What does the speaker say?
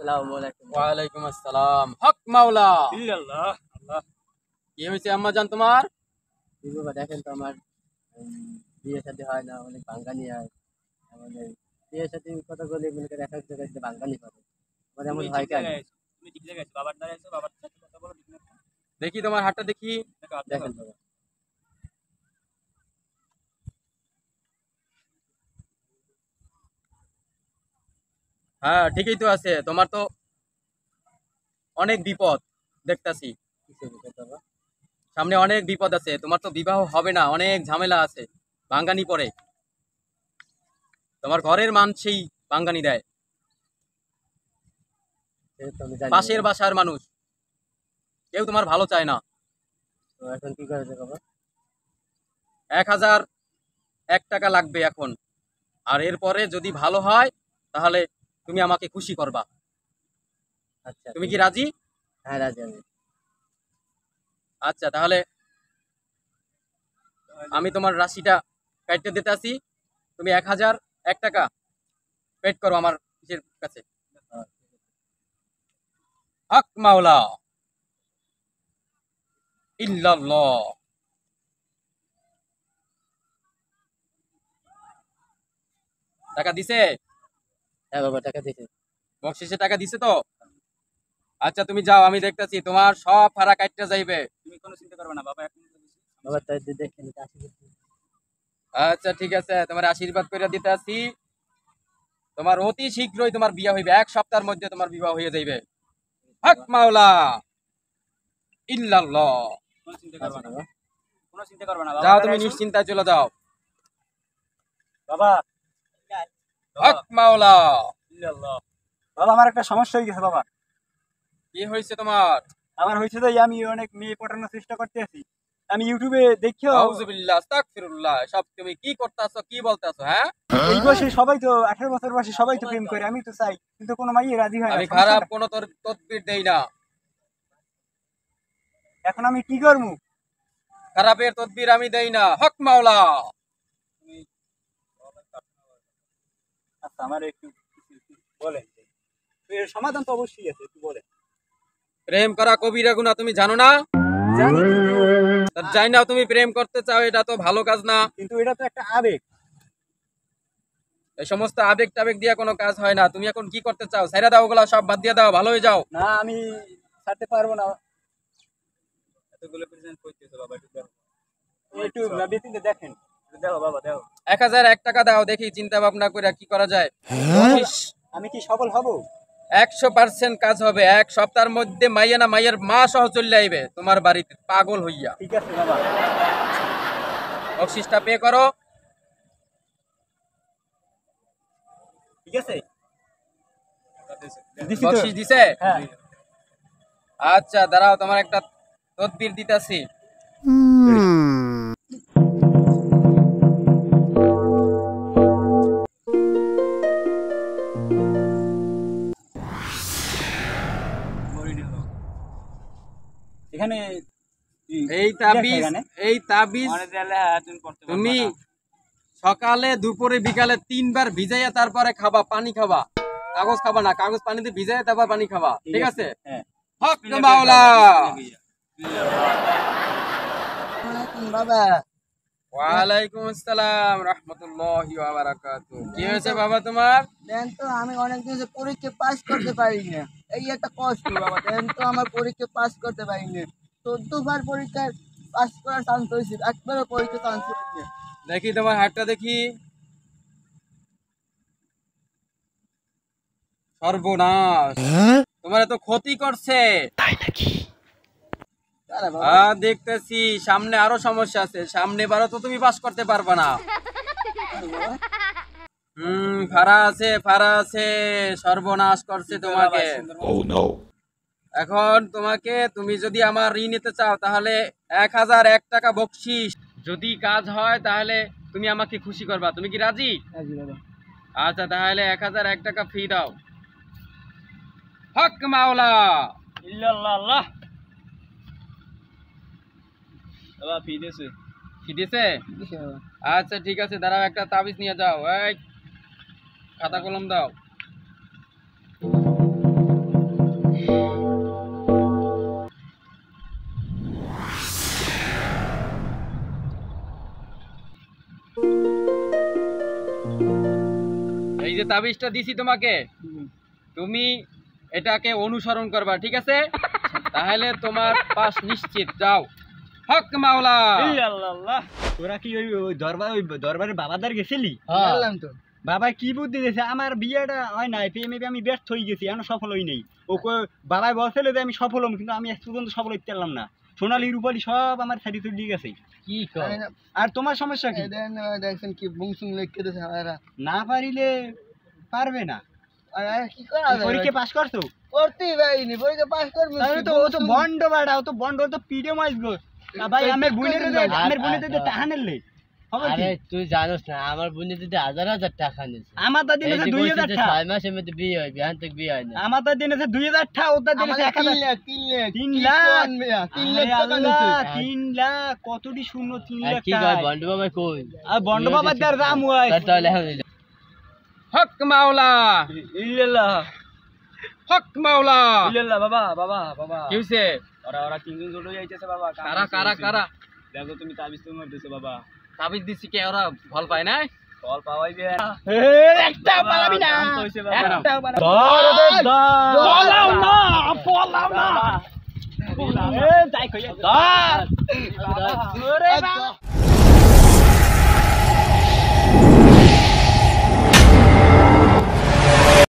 আসসালামু আলাইকুম। ওয়ালাইকুম আসসালাম। হক মাওলা। ইল্লাল্লাহ। আল্লাহ। কি হয়েছে আম্মাজান তোমার? কি বাবা, দেখেন তো আমার বিয়ে শাদী হয় না, অনেক ভাঙ্গানি হয় আমাদের। বিয়ে শাদী কথা বলে মনে করে এক এক জায়গায় যে ভাঙ্গানি করে, আমার এমন হয় কেন? তুমি ঠিক জায়গায় আছো, বাবার দ্বারা আছো, বাবার সাথে কথা বলো, ঠিক না? দেখি তোমার হাতটা দেখি। দেখেন বাবা, হ্যাঁ ঠিকই তো আছে। তোমার তো অনেক বিপদ দেখতাছি, কিসের বিপদ বাবা? সামনে অনেক বিপদ আছে। তোমার তো বিবাহ হবে না, অনেক ঝামেলা আছে, ভাঙ্গানি পড়ে। তোমার ঘরের মানুষই ভাঙ্গানি দেয়, সেটা তো আমি জানি পাশের বাবা। বাসার মানুষ, কেউ তোমার ভালো চায় না। তো এখন কি করা যায় বাবা? 1001 টাকা লাগবে এখন। আর এরপরে যদি ভালো হয় তাহলে তুমি আমাকে খুশি করবা। আচ্ছা, তুমি ঠিক কি আছে। রাজি? হ্যাঁ, রাজি আমি। আচ্ছা তাহলে আমি তোমার রাশিটা কাটতে দিতেছি। তুমি 1001 টাকা পেড করো আমার ইসের কাছে। হ্যাঁ, হক মাওলা ইল্লাল্লাহ। টাকা দিছে? হ্যাঁ বাবা, টাকা দিয়েছে। বকশিসে টাকা দিছে তো? আচ্ছা তুমি যাও, আমি দেখতেছি তোমার সব ভাড়া কাটতে যাইবে। তুমি কোনো চিন্তা করবে না, বাবা এখন বাবা তাই দেখেন, আসি। আচ্ছা ঠিক আছে, তোমার আশীর্বাদ করে দিতে আসি। তোমার অতি শীঘ্রই তোমার বিয়ে হইবে, 1 সপ্তাহের মধ্যে তোমার বিবাহ হয়ে যাইবে। হক মাওলা ইল্লাল্লাহ। কোনো চিন্তা আচ্ছা করবে না, বাবা। কোনো চিন্তা করবে না, বাবা যাও দ্বারা তুমি আছো। নিশ্চিন্তায় চলে যাও। বাবা, হক মাওলা। ইল্লাল্লাহ। বাবা আমার একটা সমস্যা হয়ে গেছে বাবা। কি হয়েছে তোমার? আমার হয়েছে যে আমি অনেক মেয়ে পটানোর চেষ্টা করতে আছি। আমি ইউটিউবে দেখিও আউযুবিল্লাহ আস্তাগফিরুল্লাহ। সব তুমি কি করতেছো, কি বলতেছো? হ্যাঁ এই বয়সে সবাই তো 18 বছর বয়সে সবাই তো প্রেম করে, আমি তো চাই কিন্তু কোনো মাইয়ে রাজি হয় না। আমি খারাপ সমস্যাটা- কোনো তদবির দেই না। এখন আমি কি করবো? খারাপের তদবির আমি দেই না। হক মাওলা। আচ্ছা আমার একটু বলেন, এর সমাধান তো অবশ্যই আছে, একটু বলেন। প্রেম করা কবিরা গুনাহ তুমি জানো না? জানি জানি না তুমি প্রেম করতে চাও, এটা তো ভালো কাজ না। কিন্তু এটা তো একটা আবেগ। এই সমস্ত আবেগ টাবেগ দিয়ে কোনো কাজ হয় না। তুমি এখন কি করতে চাও? ছাইড়া দাও, ওগুলা সব বাদ দিয়ে দাও, ভালো হয়ে যাও। না আমি ছাড়তে পারবো না। এতগুলো প্রেজেন্ট করতেছো বাবা, একটু দেখো, একটু বেশিতে দেখেন, একটু দেখো বাবা, দেখো 1001 টাকা দাও, দেখি চিন্তা ভাবনা করে কি করা যায়। বকশিশ আমি কি সফল হব? 100% কাজ হবে। 1 সপ্তাহের মধ্যে মাইয়া না মাইয়ার মা সহ চলে আইবে তোমার বাড়িতে পাগল হইয়া। ঠিক আছে বাবা। বকশিসটা পে করো। ঠিক আছে, দিছি তো। বকশিস দিছে? হ্যাঁ আচ্ছা দাঁড়াও, তোমার একটা তদবির দিতাছি। এখানে এই তাবিজ, এই তাবিজ তুমি তুমি সকালে দুপুরে বিকালে 3 বার ভিজাইয়া তারপরে খাবা, পানি খাবা। কাগজ খাবা না, কাগজ পানিতে ভিজাইয়া তারপর পানি খাবা, ঠিক আছে? হ্যাঁ হক মাওলা। বাবা, ওয়ালাইকুম আসসালাম রাহমাতুল্লাহি ওয়া বারাকাতুহু। কি হয়েছে বাবা তোমার? দেন তো, আমি অনেকদিন যে পরীক্ষা পাস করতে পারি না, এই একটা কষ্ট বাবা। দেন তো, আমার পরীক্ষা পাস করতে পারি না। 14 বার পরীক্ষায় পাস করার চান্স হয়েছিল, একবারও পরীক্ষা চান্স হয়নি। দেখি তোমার হাতটা দেখি। সর্বনাশ, তোমার এত ক্ষতি করছে। আরে বাবা, দেখতেছি সামনে আরো সমস্যা আছে। সামনে বারো তো তুমি পাস করতে পারবা না। ফারা আছে, ফারা আছে, সর্বনাশ করছে তোমাকে। এখন তোমাকে, তুমি যদি আমার ঋণ নিতে চাও তাহলে 1001 টাকা বকশিস। যদি কাজ হয় তাহলে তুমি আমাকে খুশি করবা। তুমি কি রাজি? রাজি বাবা। আচ্ছা তাহলে 1001 টাকা ফি দাও। হক মাওলা ইল্লাল্লাহ। বাবা ফি দিয়েছে। কি দিছে? কিসে বাবা? আচ্ছা ঠিক আছে, দাঁড়াও, একটা তাবিজ নিয়ে যাও। এই খাতা কলম দাও। এই যে তাবিজটা দিছি তোমাকে, তুমি এটাকে অনুসরণ করবা, ঠিক আছে? তাহলে তোমার পাস নিশ্চিত। যাও। হক মাওলা। এই আল্লাহ আল্লাহ, তোরা কি ওই দরবারে বাবাদার গেছিলি? বললাম তো বাবা কি বুদ্ধি দিয়েছে, আমার বিয়েটা হয় নাই, প্রেমে আমি ব্যর্থ হয়ে গেছি, এখনো সফল হই নাই। ও বাবাই বলছিল যে আমি সফল হম, কিন্তু আমি আজ পর্যন্ত সফল হইতে পারলাম না। সোনালি রূপালি সব আমার সারি তুলি গেছে। কি আর তোমার সমস্যা কি? দেখছেন কি বুংসুং লিখে দিয়েছে এরা। না পারিলে পারবে না। আর কি করা যায়? পরীক্ষা পাস করছো? করতেই পারিনি, পরীক্ষা পাস করবো তাহলে তো ও তো বন্ড বাড়া, ও তো বন্ড, ও তো পিডে মাইজগো। ভাই আমার বোনের টাহানের লে হবে কি? আরে তুই জানোস না, আমার বোনে দিদি 1000 টাকা নিছে। আমার দাদি নেছে 2000 টাকা। 6 মাসের মধ্যে বিয়ে হয়, বিহান থেকে বিয়ে হয় না। আমার দাদি নেছে 2000 টাকা, ওর দাদি নেছে 1000। 3 লাখ 3 লাখ 3 লাখ টাকা নিছে। 3 লাখ কতটি শূন্য 3 আর লাখ কি টাকা। কয় বন্ড বাবা কই? আর বন্ড বাবা তার রাম হয়। তাহলে এখন হক মাওলা। ইল্লাল্লাহ হক মাওলা। ইল্লাল্লাহ। বাবা কি হইছে? ওরা তিনজন জড়ো যাইতেছে বাবা। কারা? দেখো তুমি তাবিজ তোমার দিছো বাবা। তাবিজ দিছি কে ওরা ভাল পায় না? ফল পাওয়াই গে। একটা পালাবি না। একটা বলাও না। যাই কই ওরে বাবা।